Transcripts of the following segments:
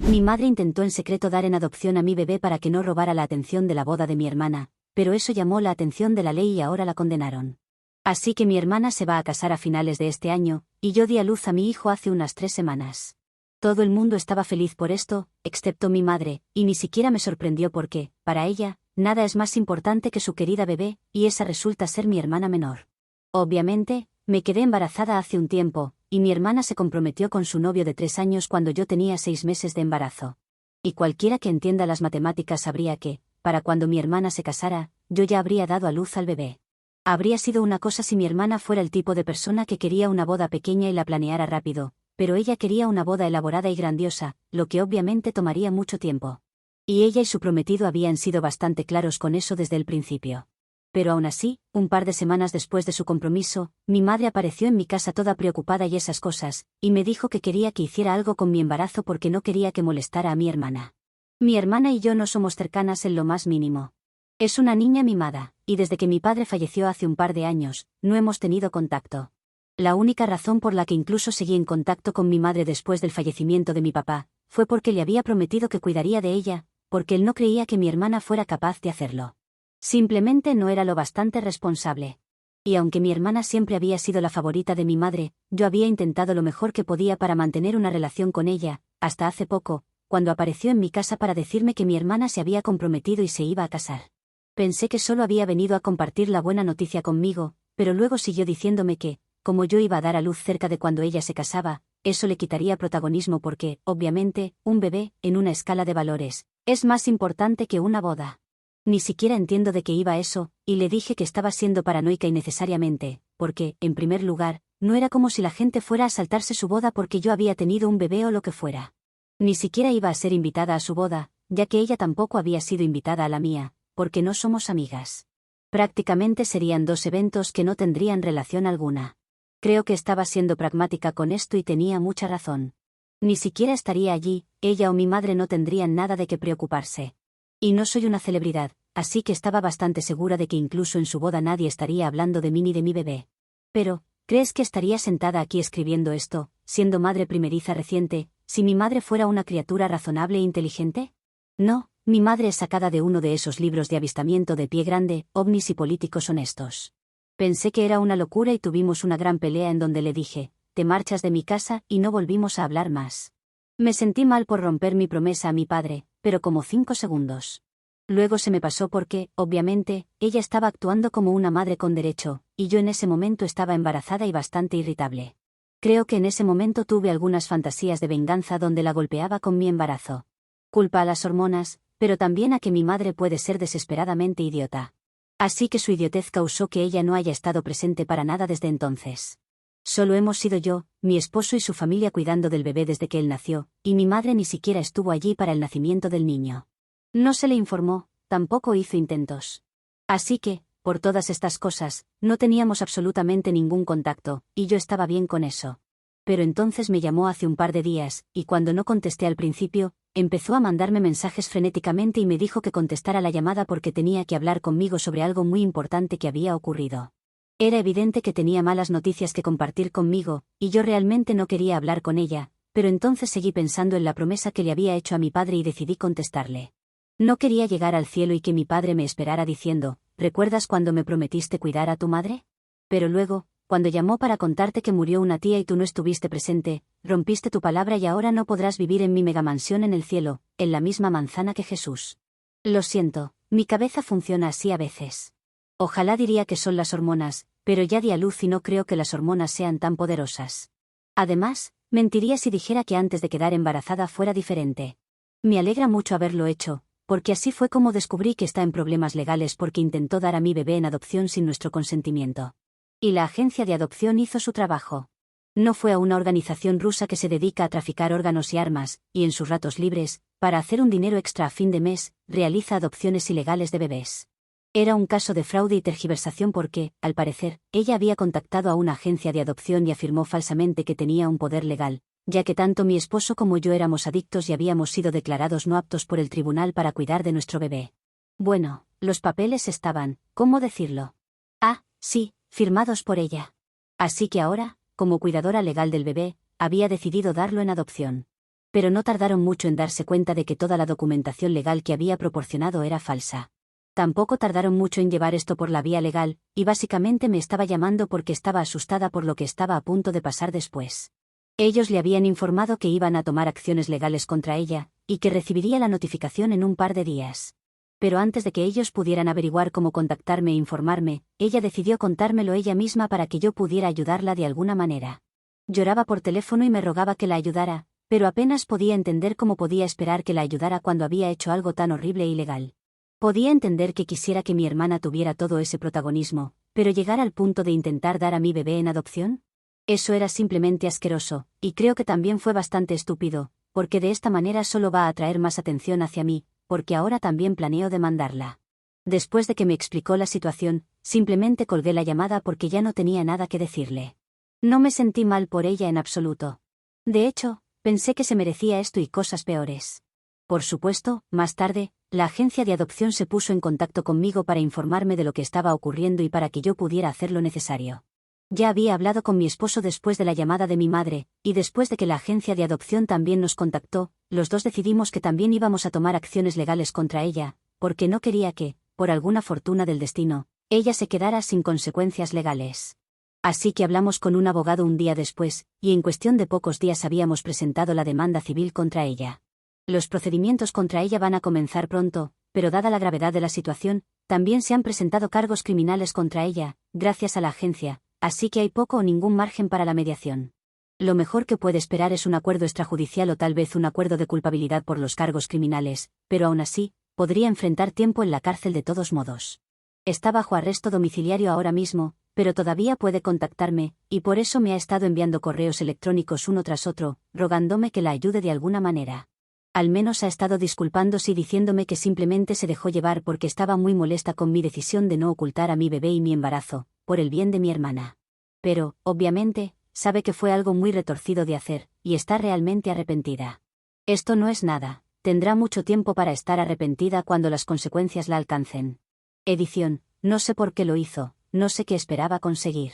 Mi madre intentó en secreto dar en adopción a mi bebé para que no robara la atención de la boda de mi hermana, pero eso llamó la atención de la ley y ahora la condenaron. Así que mi hermana se va a casar a finales de este año, y yo di a luz a mi hijo hace unas 3 semanas. Todo el mundo estaba feliz por esto, excepto mi madre, y ni siquiera me sorprendió porque, para ella, nada es más importante que su querida bebé, y esa resulta ser mi hermana menor. Obviamente, me quedé embarazada hace un tiempo, y mi hermana se comprometió con su novio de 3 años cuando yo tenía 6 meses de embarazo. Y cualquiera que entienda las matemáticas sabría que, para cuando mi hermana se casara, yo ya habría dado a luz al bebé. Habría sido una cosa si mi hermana fuera el tipo de persona que quería una boda pequeña y la planeara rápido, pero ella quería una boda elaborada y grandiosa, lo que obviamente tomaría mucho tiempo. Y ella y su prometido habían sido bastante claros con eso desde el principio. Pero aún así, un par de semanas después de su compromiso, mi madre apareció en mi casa toda preocupada y esas cosas, y me dijo que quería que hiciera algo con mi embarazo porque no quería que molestara a mi hermana. Mi hermana y yo no somos cercanas en lo más mínimo. Es una niña mimada, y desde que mi padre falleció hace un par de años, no hemos tenido contacto. La única razón por la que incluso seguí en contacto con mi madre después del fallecimiento de mi papá, fue porque le había prometido que cuidaría de ella, porque él no creía que mi hermana fuera capaz de hacerlo. Simplemente no era lo bastante responsable. Y aunque mi hermana siempre había sido la favorita de mi madre, yo había intentado lo mejor que podía para mantener una relación con ella, hasta hace poco, cuando apareció en mi casa para decirme que mi hermana se había comprometido y se iba a casar. Pensé que solo había venido a compartir la buena noticia conmigo, pero luego siguió diciéndome que, como yo iba a dar a luz cerca de cuando ella se casaba, eso le quitaría protagonismo porque, obviamente, un bebé, en una escala de valores, es más importante que una boda. Ni siquiera entiendo de qué iba eso, y le dije que estaba siendo paranoica innecesariamente, porque, en primer lugar, no era como si la gente fuera a saltarse su boda porque yo había tenido un bebé o lo que fuera. Ni siquiera iba a ser invitada a su boda, ya que ella tampoco había sido invitada a la mía, porque no somos amigas. Prácticamente serían 2 eventos que no tendrían relación alguna. Creo que estaba siendo pragmática con esto y tenía mucha razón. Ni siquiera estaría allí, ella o mi madre no tendrían nada de qué preocuparse. Y no soy una celebridad, así que estaba bastante segura de que incluso en su boda nadie estaría hablando de mí ni de mi bebé. Pero, ¿crees que estaría sentada aquí escribiendo esto, siendo madre primeriza reciente, si mi madre fuera una criatura razonable e inteligente? No, mi madre es sacada de uno de esos libros de avistamiento de pie grande, ovnis y políticos honestos. Pensé que era una locura y tuvimos una gran pelea en donde le dije, te marchas de mi casa y no volvimos a hablar más. Me sentí mal por romper mi promesa a mi padre, pero como 5 segundos. Luego se me pasó porque, obviamente, ella estaba actuando como una madre con derecho, y yo en ese momento estaba embarazada y bastante irritable. Creo que en ese momento tuve algunas fantasías de venganza donde la golpeaba con mi embarazo. Culpa a las hormonas, pero también a que mi madre puede ser desesperadamente idiota. Así que su idiotez causó que ella no haya estado presente para nada desde entonces. Solo hemos sido yo, mi esposo y su familia cuidando del bebé desde que él nació, y mi madre ni siquiera estuvo allí para el nacimiento del niño. No se le informó, tampoco hizo intentos. Así que, por todas estas cosas, no teníamos absolutamente ningún contacto, y yo estaba bien con eso. Pero entonces me llamó hace un par de días, y cuando no contesté al principio, empezó a mandarme mensajes frenéticamente y me dijo que contestara la llamada porque tenía que hablar conmigo sobre algo muy importante que había ocurrido. Era evidente que tenía malas noticias que compartir conmigo, y yo realmente no quería hablar con ella, pero entonces seguí pensando en la promesa que le había hecho a mi padre y decidí contestarle. No quería llegar al cielo y que mi padre me esperara diciendo, ¿recuerdas cuando me prometiste cuidar a tu madre? Pero luego, cuando llamó para contarte que murió una tía y tú no estuviste presente, rompiste tu palabra y ahora no podrás vivir en mi megamansión en el cielo, en la misma manzana que Jesús. Lo siento, mi cabeza funciona así a veces. Ojalá diría que son las hormonas, pero ya di a luz y no creo que las hormonas sean tan poderosas. Además, mentiría si dijera que antes de quedar embarazada fuera diferente. Me alegra mucho haberlo hecho, porque así fue como descubrí que está en problemas legales porque intentó dar a mi bebé en adopción sin nuestro consentimiento. Y la agencia de adopción hizo su trabajo. No fue a una organización rusa que se dedica a traficar órganos y armas, y en sus ratos libres, para hacer un dinero extra a fin de mes, realiza adopciones ilegales de bebés. Era un caso de fraude y tergiversación porque, al parecer, ella había contactado a una agencia de adopción y afirmó falsamente que tenía un poder legal, ya que tanto mi esposo como yo éramos adictos y habíamos sido declarados no aptos por el tribunal para cuidar de nuestro bebé. Bueno, los papeles estaban, ¿cómo decirlo? Ah, sí, firmados por ella. Así que ahora, como cuidadora legal del bebé, había decidido darlo en adopción. Pero no tardaron mucho en darse cuenta de que toda la documentación legal que había proporcionado era falsa. Tampoco tardaron mucho en llevar esto por la vía legal, y básicamente me estaba llamando porque estaba asustada por lo que estaba a punto de pasar después. Ellos le habían informado que iban a tomar acciones legales contra ella, y que recibiría la notificación en un par de días. Pero antes de que ellos pudieran averiguar cómo contactarme e informarme, ella decidió contármelo ella misma para que yo pudiera ayudarla de alguna manera. Lloraba por teléfono y me rogaba que la ayudara, pero apenas podía entender cómo podía esperar que la ayudara cuando había hecho algo tan horrible e ilegal. Podía entender que quisiera que mi hermana tuviera todo ese protagonismo, pero llegar al punto de intentar dar a mi bebé en adopción. Eso era simplemente asqueroso, y creo que también fue bastante estúpido, porque de esta manera solo va a atraer más atención hacia mí, porque ahora también planeo demandarla. Después de que me explicó la situación, simplemente colgué la llamada porque ya no tenía nada que decirle. No me sentí mal por ella en absoluto. De hecho, pensé que se merecía esto y cosas peores. Por supuesto, más tarde, la agencia de adopción se puso en contacto conmigo para informarme de lo que estaba ocurriendo y para que yo pudiera hacer lo necesario. Ya había hablado con mi esposo después de la llamada de mi madre, y después de que la agencia de adopción también nos contactó, los dos decidimos que también íbamos a tomar acciones legales contra ella, porque no quería que, por alguna fortuna del destino, ella se quedara sin consecuencias legales. Así que hablamos con un abogado un día después, y en cuestión de pocos días habíamos presentado la demanda civil contra ella. Los procedimientos contra ella van a comenzar pronto, pero dada la gravedad de la situación, también se han presentado cargos criminales contra ella, gracias a la agencia, así que hay poco o ningún margen para la mediación. Lo mejor que puede esperar es un acuerdo extrajudicial o tal vez un acuerdo de culpabilidad por los cargos criminales, pero aún así, podría enfrentar tiempo en la cárcel de todos modos. Está bajo arresto domiciliario ahora mismo, pero todavía puede contactarme, y por eso me ha estado enviando correos electrónicos uno tras otro, rogándome que la ayude de alguna manera. Al menos ha estado disculpándose y diciéndome que simplemente se dejó llevar porque estaba muy molesta con mi decisión de no ocultar a mi bebé y mi embarazo, por el bien de mi hermana. Pero, obviamente, sabe que fue algo muy retorcido de hacer, y está realmente arrepentida. Esto no es nada, tendrá mucho tiempo para estar arrepentida cuando las consecuencias la alcancen. Edición, no sé por qué lo hizo, no sé qué esperaba conseguir.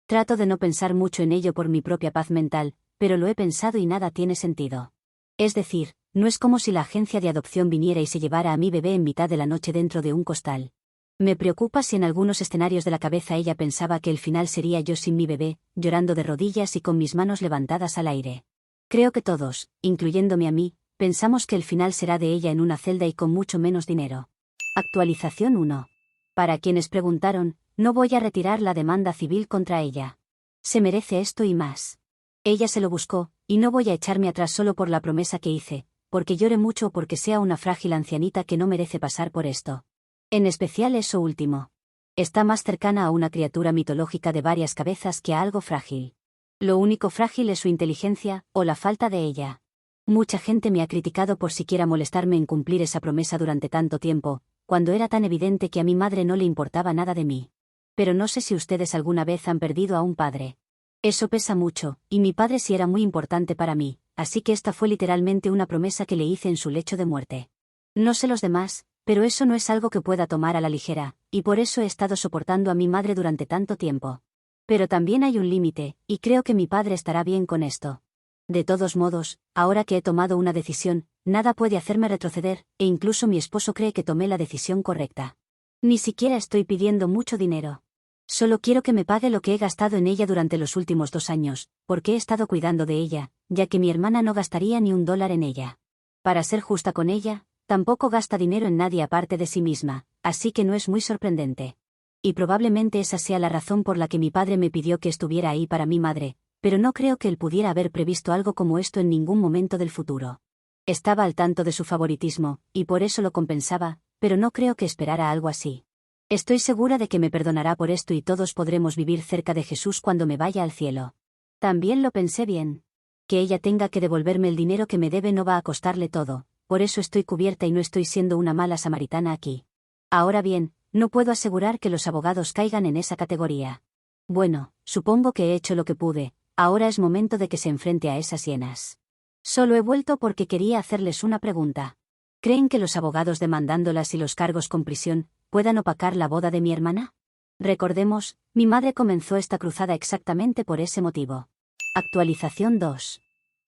Trato de no pensar mucho en ello por mi propia paz mental, pero lo he pensado y nada tiene sentido. Es decir, no es como si la agencia de adopción viniera y se llevara a mi bebé en mitad de la noche dentro de un costal. Me preocupa si en algunos escenarios de la cabeza ella pensaba que el final sería yo sin mi bebé, llorando de rodillas y con mis manos levantadas al aire. Creo que todos, incluyéndome a mí, pensamos que el final será de ella en una celda y con mucho menos dinero. Actualización 1. Para quienes preguntaron, no voy a retirar la demanda civil contra ella. Se merece esto y más. Ella se lo buscó, y no voy a echarme atrás solo por la promesa que hice, porque llore mucho o porque sea una frágil ancianita que no merece pasar por esto. En especial eso último. Está más cercana a una criatura mitológica de varias cabezas que a algo frágil. Lo único frágil es su inteligencia, o la falta de ella. Mucha gente me ha criticado por siquiera molestarme en cumplir esa promesa durante tanto tiempo, cuando era tan evidente que a mi madre no le importaba nada de mí. Pero no sé si ustedes alguna vez han perdido a un padre. Eso pesa mucho, y mi padre sí era muy importante para mí, así que esta fue literalmente una promesa que le hice en su lecho de muerte. No sé los demás, pero eso no es algo que pueda tomar a la ligera, y por eso he estado soportando a mi madre durante tanto tiempo. Pero también hay un límite, y creo que mi padre estará bien con esto. De todos modos, ahora que he tomado una decisión, nada puede hacerme retroceder, e incluso mi esposo cree que tomé la decisión correcta. Ni siquiera estoy pidiendo mucho dinero. Solo quiero que me pague lo que he gastado en ella durante los últimos 2 años, porque he estado cuidando de ella, ya que mi hermana no gastaría ni $1 en ella. Para ser justa con ella, tampoco gasta dinero en nadie aparte de sí misma, así que no es muy sorprendente. Y probablemente esa sea la razón por la que mi padre me pidió que estuviera ahí para mi madre, pero no creo que él pudiera haber previsto algo como esto en ningún momento del futuro. Estaba al tanto de su favoritismo, y por eso lo compensaba, pero no creo que esperara algo así. Estoy segura de que me perdonará por esto y todos podremos vivir cerca de Jesús cuando me vaya al cielo. También lo pensé bien. Que ella tenga que devolverme el dinero que me debe no va a costarle todo, por eso estoy cubierta y no estoy siendo una mala samaritana aquí. Ahora bien, no puedo asegurar que los abogados caigan en esa categoría. Bueno, supongo que he hecho lo que pude, ahora es momento de que se enfrente a esas hienas. Solo he vuelto porque quería hacerles una pregunta. ¿Creen que los abogados demandándolas y los cargos con prisión puedan opacar la boda de mi hermana? Recordemos, mi madre comenzó esta cruzada exactamente por ese motivo. Actualización 2.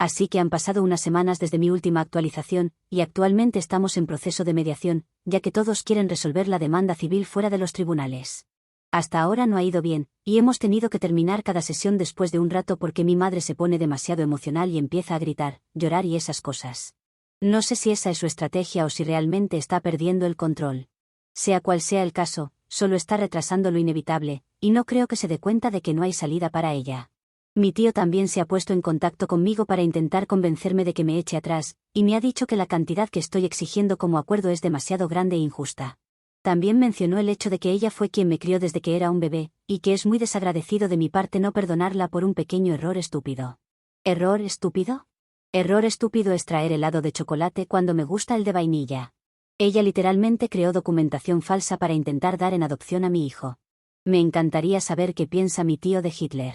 Así que han pasado unas semanas desde mi última actualización, y actualmente estamos en proceso de mediación, ya que todos quieren resolver la demanda civil fuera de los tribunales. Hasta ahora no ha ido bien, y hemos tenido que terminar cada sesión después de un rato porque mi madre se pone demasiado emocional y empieza a gritar, llorar y esas cosas. No sé si esa es su estrategia o si realmente está perdiendo el control. Sea cual sea el caso, solo está retrasando lo inevitable, y no creo que se dé cuenta de que no hay salida para ella. Mi tío también se ha puesto en contacto conmigo para intentar convencerme de que me eche atrás, y me ha dicho que la cantidad que estoy exigiendo como acuerdo es demasiado grande e injusta. También mencionó el hecho de que ella fue quien me crió desde que era un bebé, y que es muy desagradecido de mi parte no perdonarla por un pequeño error estúpido. ¿Error estúpido? Error estúpido es traer helado de chocolate cuando me gusta el de vainilla. Ella literalmente creó documentación falsa para intentar dar en adopción a mi hijo. Me encantaría saber qué piensa mi tío de Hitler.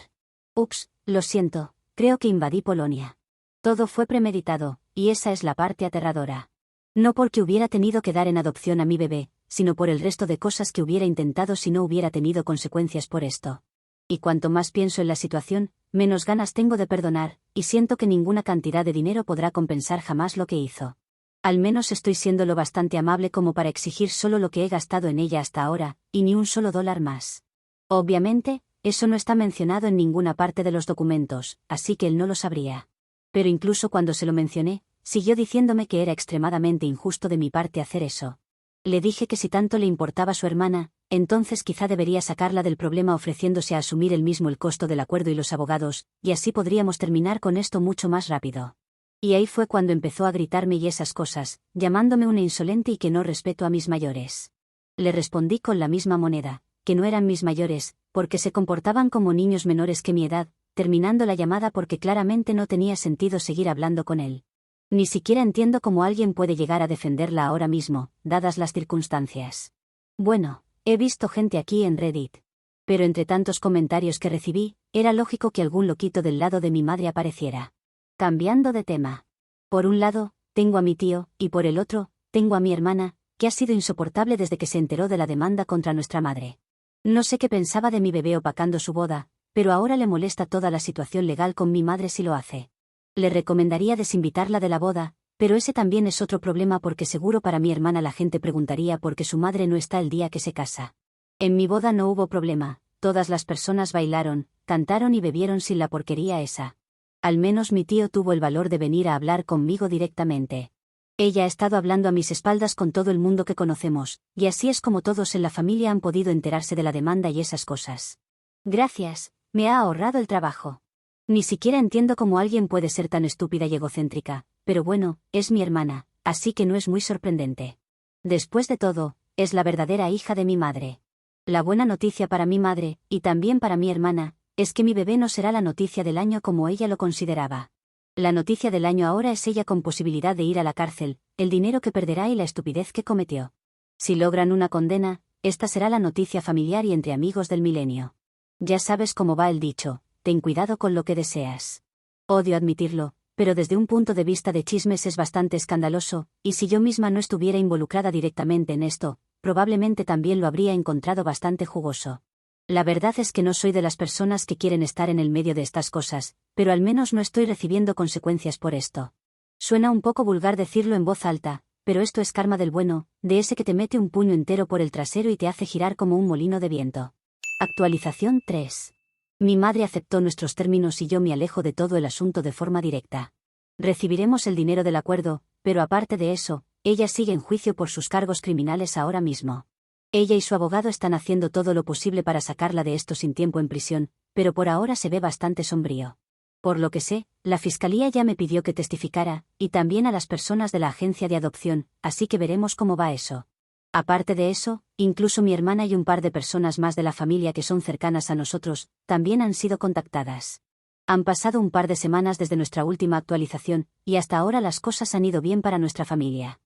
Ups, lo siento, creo que invadí Polonia. Todo fue premeditado, y esa es la parte aterradora. No porque hubiera tenido que dar en adopción a mi bebé, sino por el resto de cosas que hubiera intentado si no hubiera tenido consecuencias por esto. Y cuanto más pienso en la situación, menos ganas tengo de perdonar, y siento que ninguna cantidad de dinero podrá compensar jamás lo que hizo. Al menos estoy siendo lo bastante amable como para exigir solo lo que he gastado en ella hasta ahora, y ni un solo dólar más. Obviamente, eso no está mencionado en ninguna parte de los documentos, así que él no lo sabría. Pero incluso cuando se lo mencioné, siguió diciéndome que era extremadamente injusto de mi parte hacer eso. Le dije que si tanto le importaba su hermana, entonces quizá debería sacarla del problema ofreciéndose a asumir él mismo el costo del acuerdo y los abogados, y así podríamos terminar con esto mucho más rápido. Y ahí fue cuando empezó a gritarme y esas cosas, llamándome una insolente y que no respeto a mis mayores. Le respondí con la misma moneda, que no eran mis mayores, porque se comportaban como niños menores que mi edad, terminando la llamada porque claramente no tenía sentido seguir hablando con él. Ni siquiera entiendo cómo alguien puede llegar a defenderla ahora mismo, dadas las circunstancias. Bueno, he visto gente aquí en Reddit. Pero entre tantos comentarios que recibí, era lógico que algún loquito del lado de mi madre apareciera. Cambiando de tema. Por un lado, tengo a mi tío, y por el otro, tengo a mi hermana, que ha sido insoportable desde que se enteró de la demanda contra nuestra madre. No sé qué pensaba de mi bebé opacando su boda, pero ahora le molesta toda la situación legal con mi madre si lo hace. Le recomendaría desinvitarla de la boda, pero ese también es otro problema porque seguro para mi hermana la gente preguntaría por qué su madre no está el día que se casa. En mi boda no hubo problema, todas las personas bailaron, cantaron y bebieron sin la porquería esa. Al menos mi tío tuvo el valor de venir a hablar conmigo directamente. Ella ha estado hablando a mis espaldas con todo el mundo que conocemos, y así es como todos en la familia han podido enterarse de la demanda y esas cosas. Gracias, me ha ahorrado el trabajo. Ni siquiera entiendo cómo alguien puede ser tan estúpida y egocéntrica, pero bueno, es mi hermana, así que no es muy sorprendente. Después de todo, es la verdadera hija de mi madre. La buena noticia para mi madre, y también para mi hermana, es que mi bebé no será la noticia del año como ella lo consideraba. La noticia del año ahora es ella con posibilidad de ir a la cárcel, el dinero que perderá y la estupidez que cometió. Si logran una condena, esta será la noticia familiar y entre amigos del milenio. Ya sabes cómo va el dicho, ten cuidado con lo que deseas. Odio admitirlo, pero desde un punto de vista de chismes es bastante escandaloso, y si yo misma no estuviera involucrada directamente en esto, probablemente también lo habría encontrado bastante jugoso. La verdad es que no soy de las personas que quieren estar en el medio de estas cosas, pero al menos no estoy recibiendo consecuencias por esto. Suena un poco vulgar decirlo en voz alta, pero esto es karma del bueno, de ese que te mete un puño entero por el trasero y te hace girar como un molino de viento. Actualización 3. Mi madre aceptó nuestros términos y yo me alejo de todo el asunto de forma directa. Recibiremos el dinero del acuerdo, pero aparte de eso, ella sigue en juicio por sus cargos criminales ahora mismo. Ella y su abogado están haciendo todo lo posible para sacarla de esto sin tiempo en prisión, pero por ahora se ve bastante sombrío. Por lo que sé, la fiscalía ya me pidió que testificara, y también a las personas de la agencia de adopción, así que veremos cómo va eso. Aparte de eso, incluso mi hermana y un par de personas más de la familia que son cercanas a nosotros, también han sido contactadas. Han pasado un par de semanas desde nuestra última actualización, y hasta ahora las cosas han ido bien para nuestra familia.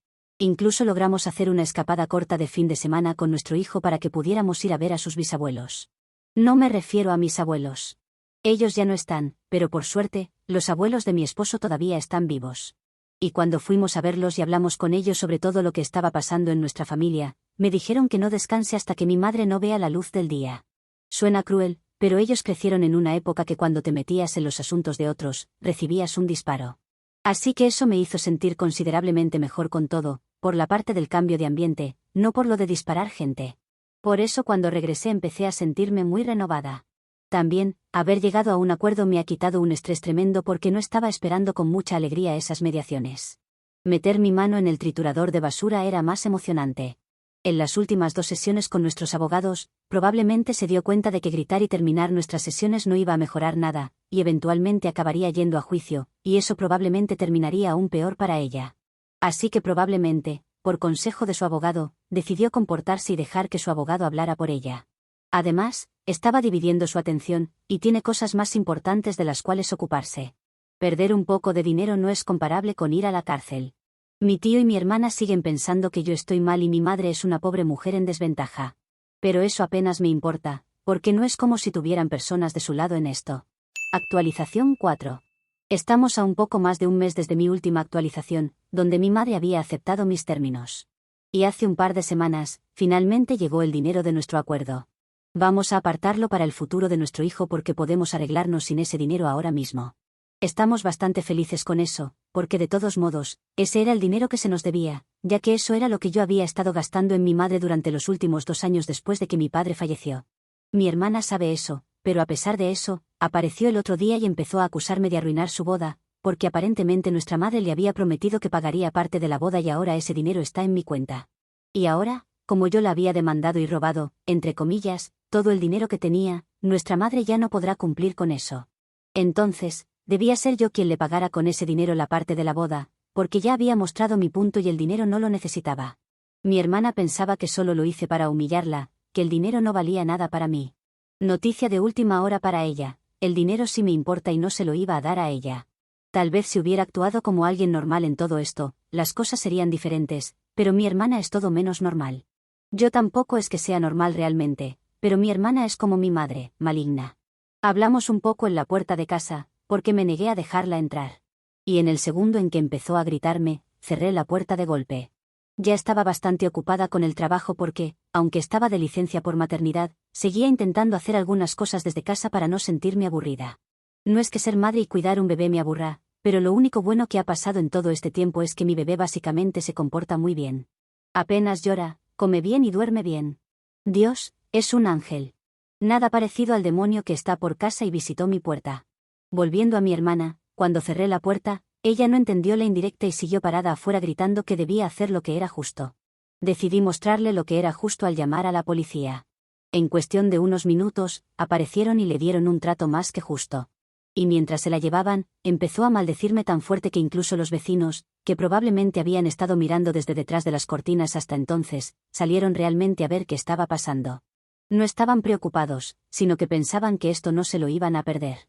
Incluso logramos hacer una escapada corta de fin de semana con nuestro hijo para que pudiéramos ir a ver a sus bisabuelos. No me refiero a mis abuelos. Ellos ya no están, pero por suerte, los abuelos de mi esposo todavía están vivos. Y cuando fuimos a verlos y hablamos con ellos sobre todo lo que estaba pasando en nuestra familia, me dijeron que no descanse hasta que mi madre no vea la luz del día. Suena cruel, pero ellos crecieron en una época que cuando te metías en los asuntos de otros, recibías un disparo. Así que eso me hizo sentir considerablemente mejor con todo, por la parte del cambio de ambiente, no por lo de disparar gente. Por eso cuando regresé empecé a sentirme muy renovada. También, haber llegado a un acuerdo me ha quitado un estrés tremendo porque no estaba esperando con mucha alegría esas mediaciones. Meter mi mano en el triturador de basura era más emocionante. En las últimas 2 sesiones con nuestros abogados, probablemente se dio cuenta de que gritar y terminar nuestras sesiones no iba a mejorar nada, y eventualmente acabaría yendo a juicio, y eso probablemente terminaría aún peor para ella. Así que probablemente, por consejo de su abogado, decidió comportarse y dejar que su abogado hablara por ella. Además, estaba dividiendo su atención, y tiene cosas más importantes de las cuales ocuparse. Perder un poco de dinero no es comparable con ir a la cárcel. Mi tío y mi hermana siguen pensando que yo estoy mal y mi madre es una pobre mujer en desventaja. Pero eso apenas me importa, porque no es como si tuvieran personas de su lado en esto. Actualización 4. Estamos a un poco más de un mes desde mi última actualización, donde mi madre había aceptado mis términos. Y hace un par de semanas, finalmente llegó el dinero de nuestro acuerdo. Vamos a apartarlo para el futuro de nuestro hijo porque podemos arreglarnos sin ese dinero ahora mismo. Estamos bastante felices con eso, porque de todos modos, ese era el dinero que se nos debía, ya que eso era lo que yo había estado gastando en mi madre durante los últimos 2 años después de que mi padre falleció. Mi hermana sabe eso, pero a pesar de eso, apareció el otro día y empezó a acusarme de arruinar su boda, porque aparentemente nuestra madre le había prometido que pagaría parte de la boda y ahora ese dinero está en mi cuenta. Y ahora, como yo la había demandado y robado, entre comillas, todo el dinero que tenía, nuestra madre ya no podrá cumplir con eso. Entonces, debía ser yo quien le pagara con ese dinero la parte de la boda, porque ya había mostrado mi punto y el dinero no lo necesitaba. Mi hermana pensaba que solo lo hice para humillarla, que el dinero no valía nada para mí. Noticia de última hora para ella, el dinero sí me importa y no se lo iba a dar a ella. Tal vez si hubiera actuado como alguien normal en todo esto, las cosas serían diferentes, pero mi hermana es todo menos normal. Yo tampoco es que sea normal realmente, pero mi hermana es como mi madre, maligna. Hablamos un poco en la puerta de casa, porque me negué a dejarla entrar. Y en el segundo en que empezó a gritarme, cerré la puerta de golpe. Ya estaba bastante ocupada con el trabajo porque, aunque estaba de licencia por maternidad, seguía intentando hacer algunas cosas desde casa para no sentirme aburrida. No es que ser madre y cuidar un bebé me aburra, pero lo único bueno que ha pasado en todo este tiempo es que mi bebé básicamente se comporta muy bien. Apenas llora, come bien y duerme bien. Dios, es un ángel. Nada parecido al demonio que está por casa y visitó mi puerta. Volviendo a mi hermana, cuando cerré la puerta, ella no entendió la indirecta y siguió parada afuera gritando que debía hacer lo que era justo. Decidí mostrarle lo que era justo al llamar a la policía. En cuestión de unos minutos, aparecieron y le dieron un trato más que justo. Y mientras se la llevaban, empezó a maldecirme tan fuerte que incluso los vecinos, que probablemente habían estado mirando desde detrás de las cortinas hasta entonces, salieron realmente a ver qué estaba pasando. No estaban preocupados, sino que pensaban que esto no se lo iban a perder.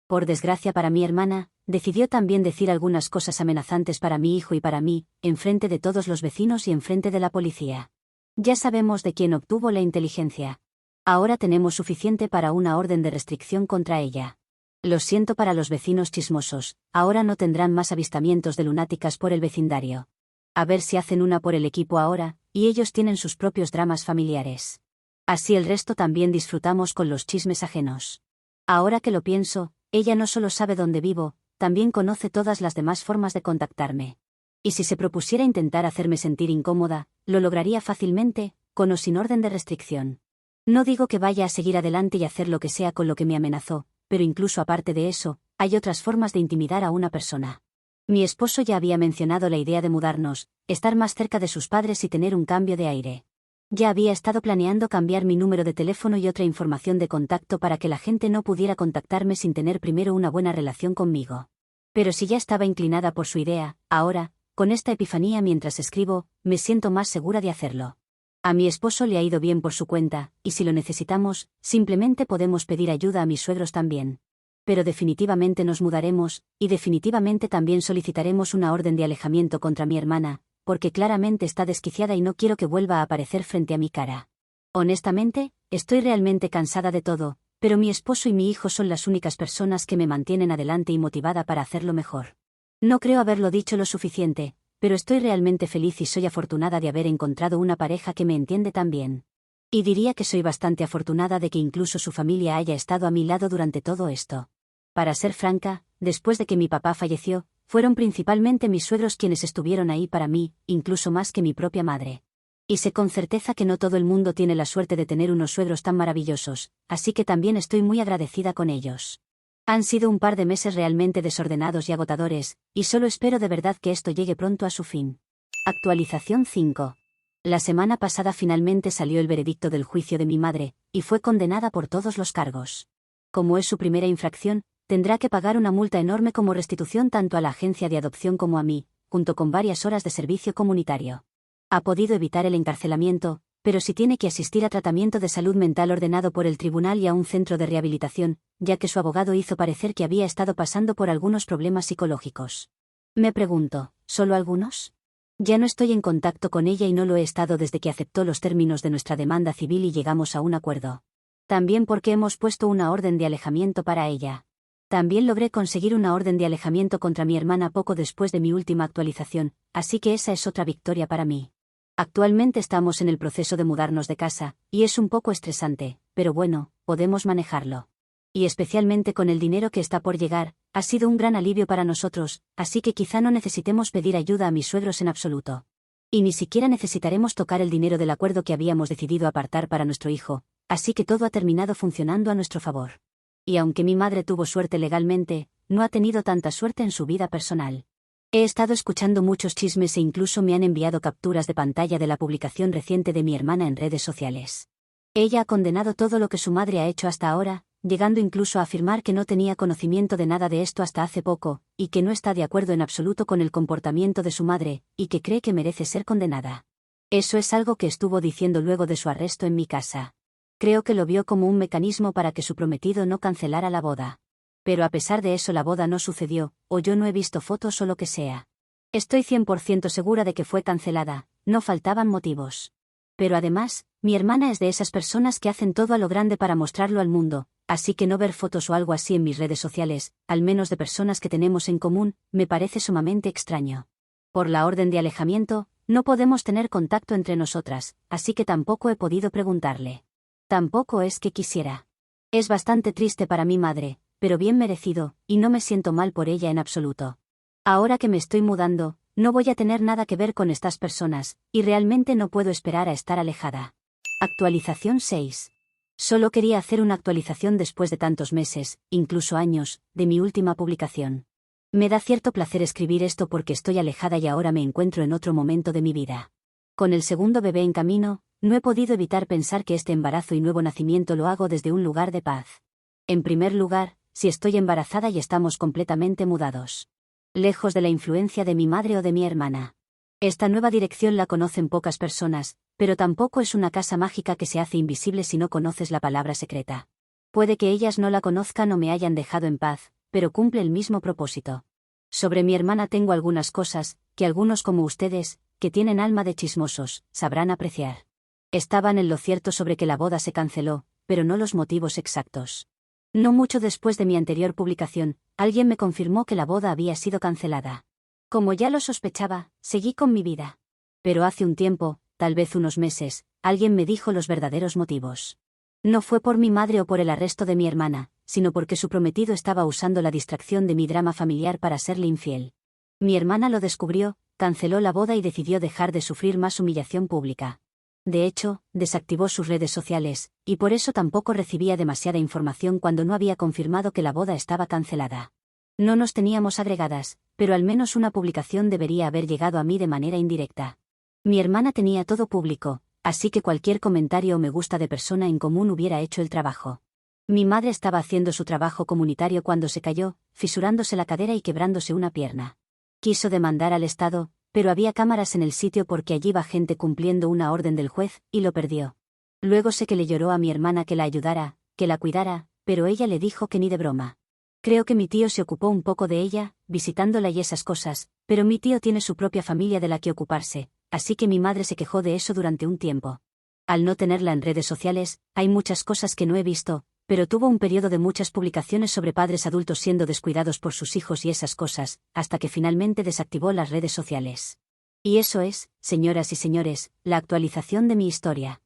Por desgracia para mi hermana, decidió también decir algunas cosas amenazantes para mi hijo y para mí, enfrente de todos los vecinos y enfrente de la policía. Ya sabemos de quién obtuvo la inteligencia. Ahora tenemos suficiente para una orden de restricción contra ella. Lo siento para los vecinos chismosos, ahora no tendrán más avistamientos de lunáticas por el vecindario. A ver si hacen una por el equipo ahora, y ellos tienen sus propios dramas familiares. Así el resto también disfrutamos con los chismes ajenos. Ahora que lo pienso, ella no solo sabe dónde vivo, también conoce todas las demás formas de contactarme. Y si se propusiera intentar hacerme sentir incómoda, lo lograría fácilmente, con o sin orden de restricción. No digo que vaya a seguir adelante y hacer lo que sea con lo que me amenazó, pero incluso aparte de eso, hay otras formas de intimidar a una persona. Mi esposo ya había mencionado la idea de mudarnos, estar más cerca de sus padres y tener un cambio de aire. Ya había estado planeando cambiar mi número de teléfono y otra información de contacto para que la gente no pudiera contactarme sin tener primero una buena relación conmigo. Pero si ya estaba inclinada por su idea, ahora, con esta epifanía mientras escribo, me siento más segura de hacerlo. A mi esposo le ha ido bien por su cuenta, y si lo necesitamos, simplemente podemos pedir ayuda a mis suegros también. Pero definitivamente nos mudaremos, y definitivamente también solicitaremos una orden de alejamiento contra mi hermana, porque claramente está desquiciada y no quiero que vuelva a aparecer frente a mi cara. Honestamente, estoy realmente cansada de todo, pero mi esposo y mi hijo son las únicas personas que me mantienen adelante y motivada para hacerlo mejor. No creo haberlo dicho lo suficiente, pero estoy realmente feliz y soy afortunada de haber encontrado una pareja que me entiende tan bien. Y diría que soy bastante afortunada de que incluso su familia haya estado a mi lado durante todo esto. Para ser franca, después de que mi papá falleció, fueron principalmente mis suegros quienes estuvieron ahí para mí, incluso más que mi propia madre. Y sé con certeza que no todo el mundo tiene la suerte de tener unos suegros tan maravillosos, así que también estoy muy agradecida con ellos. Han sido un par de meses realmente desordenados y agotadores, y solo espero de verdad que esto llegue pronto a su fin. Actualización 5. La semana pasada finalmente salió el veredicto del juicio de mi madre, y fue condenada por todos los cargos. Como es su primera infracción, tendrá que pagar una multa enorme como restitución tanto a la agencia de adopción como a mí, junto con varias horas de servicio comunitario. Ha podido evitar el encarcelamiento, pero sí tiene que asistir a tratamiento de salud mental ordenado por el tribunal y a un centro de rehabilitación, ya que su abogado hizo parecer que había estado pasando por algunos problemas psicológicos. Me pregunto, ¿solo algunos? Ya no estoy en contacto con ella y no lo he estado desde que aceptó los términos de nuestra demanda civil y llegamos a un acuerdo. También porque hemos puesto una orden de alejamiento para ella. También logré conseguir una orden de alejamiento contra mi hermana poco después de mi última actualización, así que esa es otra victoria para mí. Actualmente estamos en el proceso de mudarnos de casa, y es un poco estresante, pero bueno, podemos manejarlo. Y especialmente con el dinero que está por llegar, ha sido un gran alivio para nosotros, así que quizá no necesitemos pedir ayuda a mis suegros en absoluto. Y ni siquiera necesitaremos tocar el dinero del acuerdo que habíamos decidido apartar para nuestro hijo, así que todo ha terminado funcionando a nuestro favor. Y aunque mi madre tuvo suerte legalmente, no ha tenido tanta suerte en su vida personal. He estado escuchando muchos chismes e incluso me han enviado capturas de pantalla de la publicación reciente de mi hermana en redes sociales. Ella ha condenado todo lo que su madre ha hecho hasta ahora, llegando incluso a afirmar que no tenía conocimiento de nada de esto hasta hace poco, y que no está de acuerdo en absoluto con el comportamiento de su madre, y que cree que merece ser condenada. Eso es algo que estuvo diciendo luego de su arresto en mi casa. Creo que lo vio como un mecanismo para que su prometido no cancelara la boda. Pero a pesar de eso la boda no sucedió, o yo no he visto fotos o lo que sea. Estoy 100% segura de que fue cancelada, no faltaban motivos. Pero además, mi hermana es de esas personas que hacen todo a lo grande para mostrarlo al mundo, así que no ver fotos o algo así en mis redes sociales, al menos de personas que tenemos en común, me parece sumamente extraño. Por la orden de alejamiento, no podemos tener contacto entre nosotras, así que tampoco he podido preguntarle. Tampoco es que quisiera. Es bastante triste para mi madre, pero bien merecido, y no me siento mal por ella en absoluto. Ahora que me estoy mudando, no voy a tener nada que ver con estas personas, y realmente no puedo esperar a estar alejada. Actualización 6. Solo quería hacer una actualización después de tantos meses, incluso años, de mi última publicación. Me da cierto placer escribir esto porque estoy alejada y ahora me encuentro en otro momento de mi vida. Con el segundo bebé en camino, no he podido evitar pensar que este embarazo y nuevo nacimiento lo hago desde un lugar de paz. En primer lugar, si estoy embarazada y estamos completamente mudados. Lejos de la influencia de mi madre o de mi hermana. Esta nueva dirección la conocen pocas personas, pero tampoco es una casa mágica que se hace invisible si no conoces la palabra secreta. Puede que ellas no la conozcan o me hayan dejado en paz, pero cumple el mismo propósito. Sobre mi hermana tengo algunas cosas, que algunos como ustedes, que tienen alma de chismosos, sabrán apreciar. Estaban en lo cierto sobre que la boda se canceló, pero no los motivos exactos. No mucho después de mi anterior publicación, alguien me confirmó que la boda había sido cancelada. Como ya lo sospechaba, seguí con mi vida. Pero hace un tiempo, tal vez unos meses, alguien me dijo los verdaderos motivos. No fue por mi madre o por el arresto de mi hermana, sino porque su prometido estaba usando la distracción de mi drama familiar para serle infiel. Mi hermana lo descubrió, canceló la boda y decidió dejar de sufrir más humillación pública. De hecho, desactivó sus redes sociales, y por eso tampoco recibía demasiada información cuando no había confirmado que la boda estaba cancelada. No nos teníamos agregadas, pero al menos una publicación debería haber llegado a mí de manera indirecta. Mi hermana tenía todo público, así que cualquier comentario o me gusta de persona en común hubiera hecho el trabajo. Mi madre estaba haciendo su trabajo comunitario cuando se cayó, fisurándose la cadera y quebrándose una pierna. Quiso demandar al Estado, pero había cámaras en el sitio porque allí iba gente cumpliendo una orden del juez, y lo perdió. Luego sé que le lloró a mi hermana que la ayudara, que la cuidara, pero ella le dijo que ni de broma. Creo que mi tío se ocupó un poco de ella, visitándola y esas cosas, pero mi tío tiene su propia familia de la que ocuparse, así que mi madre se quejó de eso durante un tiempo. Al no tenerla en redes sociales, hay muchas cosas que no he visto, pero tuvo un periodo de muchas publicaciones sobre padres adultos siendo descuidados por sus hijos y esas cosas, hasta que finalmente desactivó las redes sociales. Y eso es, señoras y señores, la actualización de mi historia.